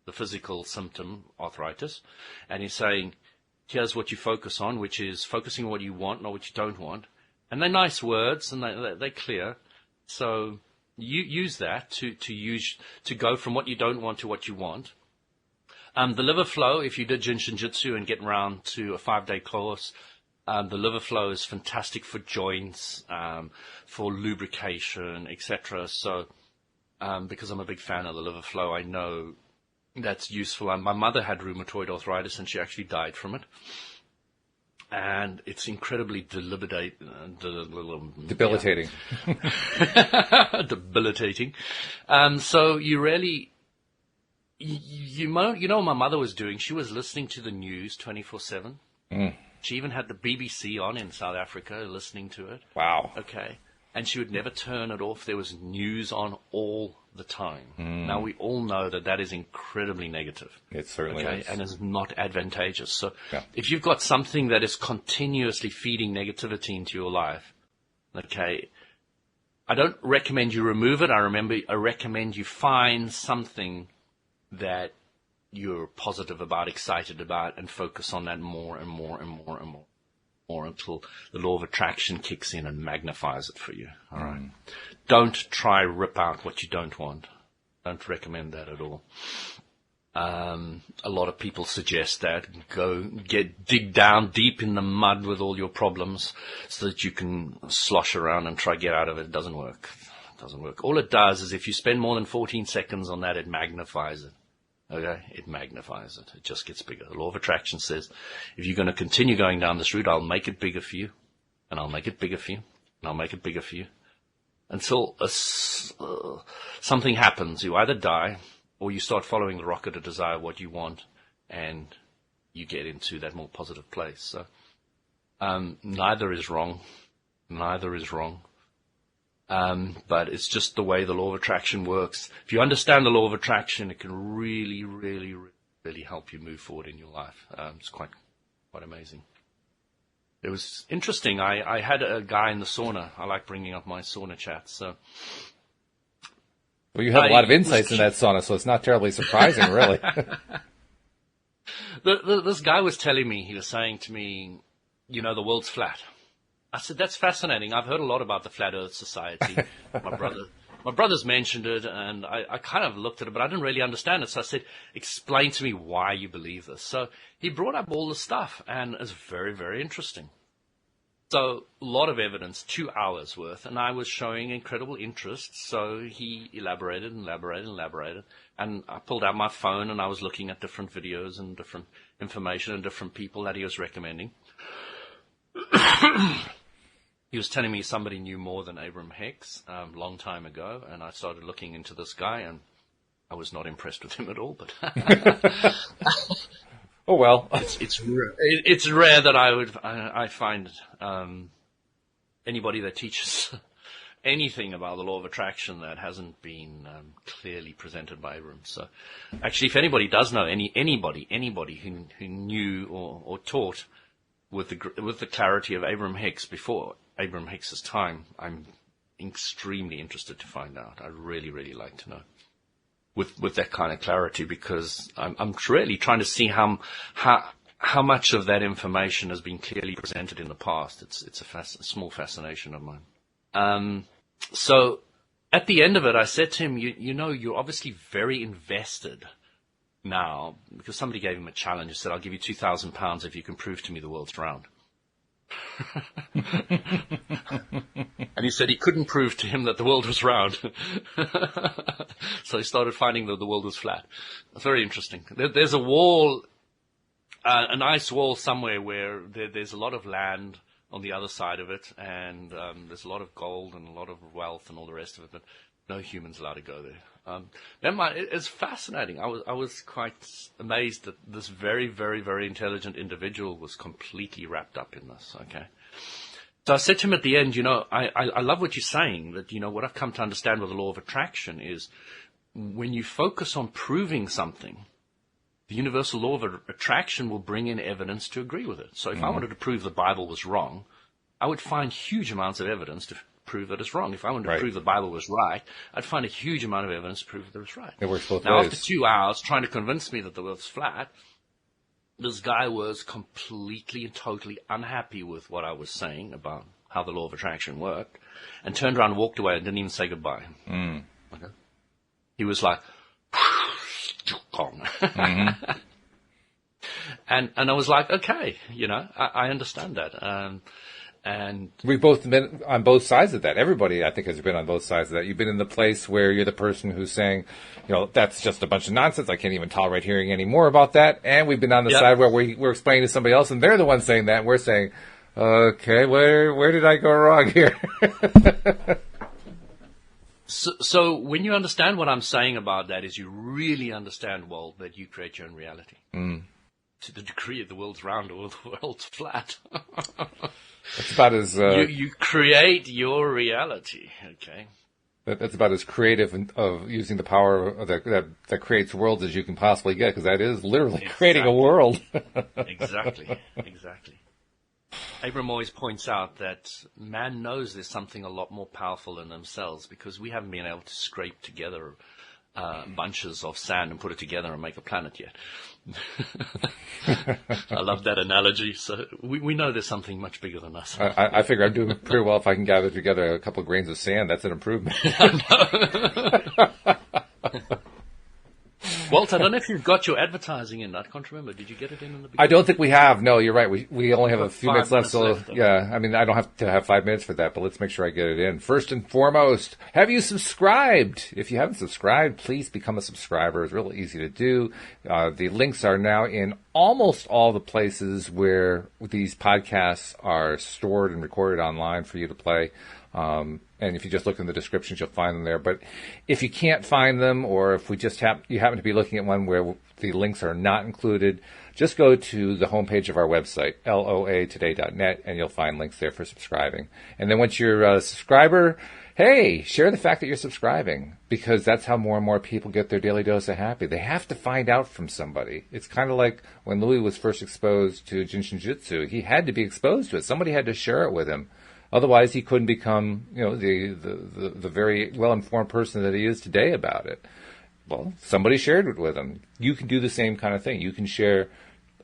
the physical symptom, arthritis, and he's saying, here's what you focus on, which is focusing on what you want, not what you don't want. And they're nice words, and they're clear. So you use that to go from what you don't want to what you want. The liver flow, if you did Jin Shin Jyutsu and get around to a 5-day course, the liver flow is fantastic for joints, for lubrication, etc. So, because I'm a big fan of the liver flow, I know that's useful. My mother had rheumatoid arthritis, and she actually died from it. And it's incredibly debilitating. Debilitating. Debilitating. So you really, you know what my mother was doing? She was listening to the news 24/7. She even had the BBC on in South Africa, listening to it. Wow. Okay. And she would never turn it off. There was news on all the time. Now, we all know that is incredibly negative. It certainly is. And is not advantageous. So yeah. If you've got something that is continuously feeding negativity into your life, okay, I don't recommend you remove it. I recommend you find something that you're positive about, excited about, and focus on that more and more and more and more until the law of attraction kicks in and magnifies it for you. All right. Don't try rip out what you don't want. Don't recommend that at all. A lot of people suggest that. Dig down deep in the mud with all your problems so that you can slosh around and try to get out of it. It doesn't work. It doesn't work. All it does is if you spend more than 14 seconds on that, it magnifies it. Okay, it magnifies it. It just gets bigger. The law of attraction says, if you're going to continue going down this route, I'll make it bigger for you, and I'll make it bigger for you, and I'll make it bigger for you. until something happens. You either die or you start following the rocket to desire what you want, and you get into that more positive place. So neither is wrong. Neither is wrong. But it's just the way the law of attraction works. If you understand the law of attraction, it can really, really, really help you move forward in your life. It's quite amazing. It was interesting. I had a guy in the sauna. I like bringing up my sauna chats. So, well, you have a lot of insights in that sauna, so it's not terribly surprising, really. This guy was telling me, he was saying to me, the world's flat. I said, that's fascinating. I've heard a lot about the Flat Earth Society. My brother's mentioned it, and I kind of looked at it, but I didn't really understand it. So I said, explain to me why you believe this. So he brought up all the stuff, and it's very, very interesting. So a lot of evidence, 2 hours worth, and I was showing incredible interest. So he elaborated and elaborated and elaborated. And I pulled out my phone, and I was looking at different videos and different information and different people that he was recommending. He was telling me somebody knew more than Abraham Hicks a long time ago, and I started looking into this guy, and I was not impressed with him at all. But oh well, it's rare that I find anybody that teaches anything about the law of attraction that hasn't been clearly presented by Abraham. So, actually, if anybody does know anybody who knew or taught with the clarity of Abraham Hicks before Abraham Hicks's time, I'm extremely interested to find out. I'd really, really like to know with that kind of clarity, because I'm really trying to see how much of that information has been clearly presented in the past. It's a small fascination of mine. So at the end of it, I said to him, you're obviously very invested now, because somebody gave him a challenge. He said, I'll give you £2,000 if you can prove to me the world's round. And he said he couldn't prove to him that the world was round. So he started finding that the world was flat. It's very interesting. There's a wall, a nice wall somewhere where there's a lot of land on the other side of it, and there's a lot of gold and a lot of wealth and all the rest of it, but no human's allowed to go there. Never mind, it's fascinating. I was quite amazed that this very, very, very intelligent individual was completely wrapped up in this. Okay. So I said to him at the end, I love what you're saying, that, what I've come to understand with the law of attraction is when you focus on proving something, the universal law of attraction will bring in evidence to agree with it. So if I wanted to prove the Bible was wrong, I would find huge amounts of evidence to prove that it's wrong. If I wanted to prove the Bible was right, I'd find a huge amount of evidence to prove that it's right. It works both now, ways. After 2 hours trying to convince me that the world's flat, this guy was completely and totally unhappy with what I was saying about how the law of attraction worked, and turned around and walked away and didn't even say goodbye. Okay. He was like, mm-hmm. and I was like, okay, I understand that. And we've both been on both sides of that. Everybody, I think, has been on both sides of that. You've been in the place where you're the person who's saying, that's just a bunch of nonsense. I can't even tolerate hearing any more about that. And we've been on the side where we're explaining to somebody else, and they're the ones saying that, and we're saying, okay, where did I go wrong here? So when you understand what I'm saying about that, is you really understand, well, that you create your own reality. To the degree of the world's round or the world's flat. That's about as... you create your reality, okay? That's about as creative of using the power that creates worlds as you can possibly get, because that is literally creating a world. Exactly. Abraham always points out that man knows there's something a lot more powerful than themselves, because we haven't been able to scrape together bunches of sand and put it together and make a planet yet. I love that analogy. So we know there's something much bigger than us. I figure I'm doing pretty well if I can gather together a couple of grains of sand. That's an improvement. Walt, I don't know if you've got your advertising in. I can't remember. Did you get it in the beginning? I don't think we have. No, you're right. We only have a few minutes left. So, yeah, I mean, I don't have to have 5 minutes for that, but let's make sure I get it in. First and foremost, have you subscribed? If you haven't subscribed, please become a subscriber. It's really easy to do. The links are now in almost all the places where these podcasts are stored and recorded online for you to play. And if you just look in the descriptions, you'll find them there. But if you can't find them, or if you happen to be looking at one where the links are not included, just go to the homepage of our website, loatoday.net, and you'll find links there for subscribing. And then once you're a subscriber, hey, share the fact that you're subscribing, because that's how more and more people get their daily dose of happy. They have to find out from somebody. It's kind of like when Louis was first exposed to Jin Shin Jyutsu. He had to be exposed to it. Somebody had to share it with him. Otherwise, he couldn't become, the very well-informed person that he is today about it. Well, somebody shared it with him. You can do the same kind of thing. You can share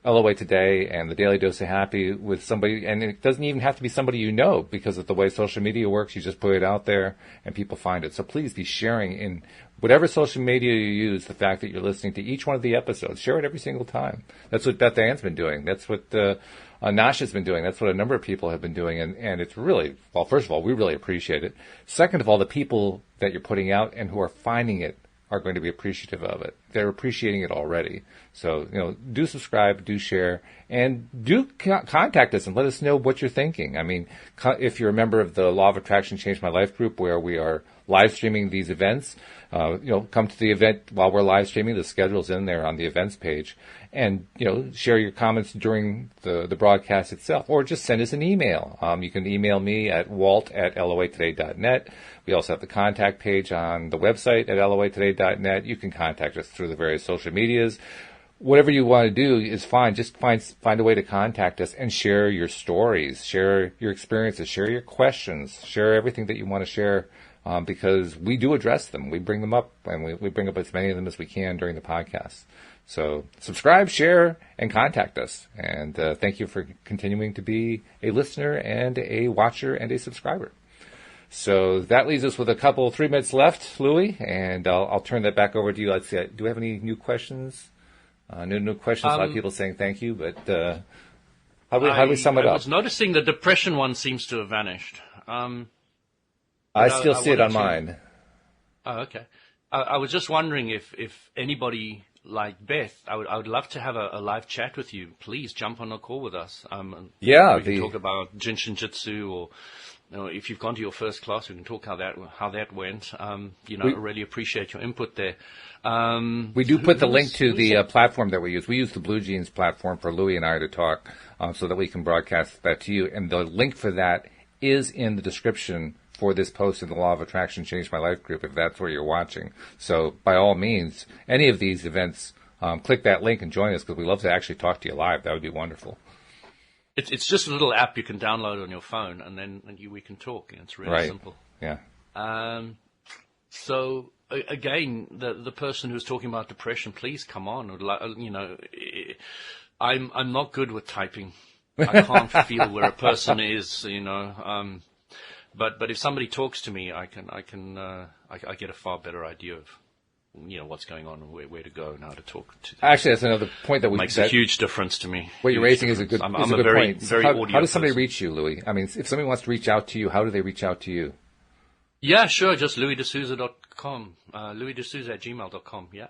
LOA Today and the Daily Dose of Happy with somebody, and it doesn't even have to be somebody you know, because of the way social media works. You just put it out there and people find it. So please be sharing in whatever social media you use the fact that you're listening to each one of the episodes. Share it every single time. That's what Beth Ann's been doing. That's what Nasha's been doing. That's what a number of people have been doing. And it's really, well, first of all, we really appreciate it. Second of all, the people that you're putting out and who are finding it are going to be appreciative of it. They're appreciating it already. So, do subscribe, do share, and do contact us and let us know what you're thinking. I mean, if you're a member of the Law of Attraction Change My Life group, where we are live streaming these events, come to the event while we're live streaming. The schedule's in there on the events page. And, share your comments during the broadcast itself, or just send us an email. You can email me at walt@loatoday.net. We also have the contact page on the website at loatoday.net. You can contact us through the various social medias. Whatever you want to do is fine. Just find a way to contact us and share your stories, share your experiences, share your questions, share everything that you want to share, because we do address them. We bring them up, and we bring up as many of them as we can during the podcast. So subscribe, share, and contact us. And thank you for continuing to be a listener and a watcher and a subscriber. So that leaves us with 3 minutes left, Louis, and I'll turn that back over to you. Let's see, do we have any new questions? No questions. A lot of people saying thank you, but how do we sum it up? I was noticing the depression one seems to have vanished. I still see it on mine. Oh, okay. I was just wondering if anybody like Beth, I would love to have a live chat with you. Please jump on a call with us. We can talk about Jin Shin Jyutsu, or if you've gone to your first class, we can talk how that went. I really appreciate your input there. We do put the link to the platform that we use. We use the Blue Jeans platform for Louis and I to talk, so that we can broadcast that to you. And the link for that is in the description for this post in the Law of Attraction Change My Life group, if that's where you're watching. So by all means, any of these events, click that link and join us, because we love to actually talk to you live. That would be wonderful. It's just a little app you can download on your phone, and then we can talk. It's really simple. Yeah. So again, the person who's talking about depression, please come on. I'm not good with typing. I can't feel where a person is. But if somebody talks to me, I get a far better idea of what's going on and where to go and how to talk to them. Actually, that's another point that makes a huge difference to me. What you're raising is a good point. Very how does somebody reach you, Louis? I mean, if somebody wants to reach out to you, how do they reach out to you? Yeah, sure. Just louisdesouza.com, louisdesouza@gmail.com. Yeah.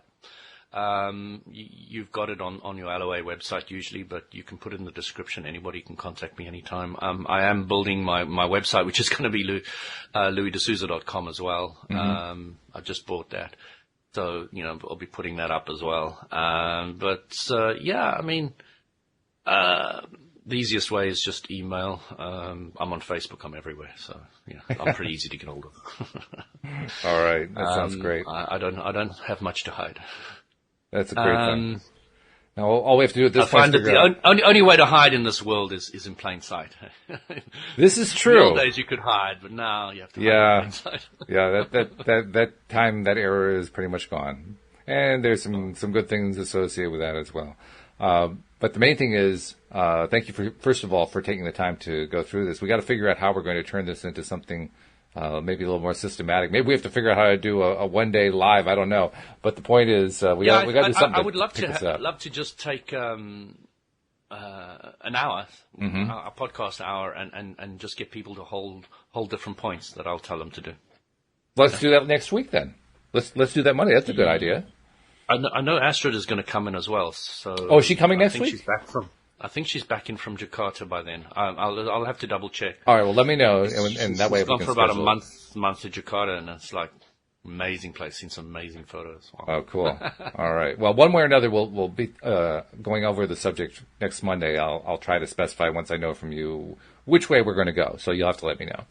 You've got it on your LOA website usually, but you can put it in the description. Anybody can contact me anytime. I am building my website, which is going to be louisdesouza.com as well. Mm-hmm. I just bought that. So, I'll be putting that up as well. The easiest way is just email. I'm on Facebook. I'm everywhere. So, I'm pretty easy to get hold of. All right. That sounds great. I don't have much to hide. That's a great thing. Now, all we have to do at this point is the only way to hide in this world is in plain sight. This is true. In the old days you could hide, but now you have to hide in plain sight. Yeah, that time, that era is pretty much gone. And there's some good things associated with that as well. But the main thing is, thank you first of all, for taking the time to go through this. We got to figure out how we're going to turn this into something maybe a little more systematic. Maybe we have to figure out how to do a one-day live. I don't know. But the point is, we got to do something. I would love to just take an hour, a podcast hour, and just get people to hold different points that I'll tell them to do. Let's do that next week then. Let's do that Monday. That's a good idea. I know Astrid is going to come in as well. So is she coming next week? She's back from. I think she's back in from Jakarta by then. I'll have to double check. All right, well, let me know, and that way She's we gone can for about a schedule. month to Jakarta, and it's like amazing place. Seen some amazing photos. Wow. Oh, cool. All right. Well, one way or another, we'll be going over the subject next Monday. I'll try to specify once I know from you which way we're going to go. So you'll have to let me know.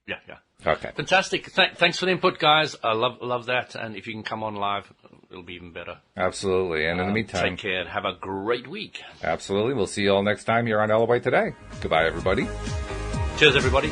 Yeah. Okay. Fantastic. Thanks for the input, guys. I love that. And if you can come on live, it'll be even better. Absolutely. And in the meantime, take care and have a great week. Absolutely. We'll see you all next time here on LOA Today. Goodbye, everybody. Cheers, everybody.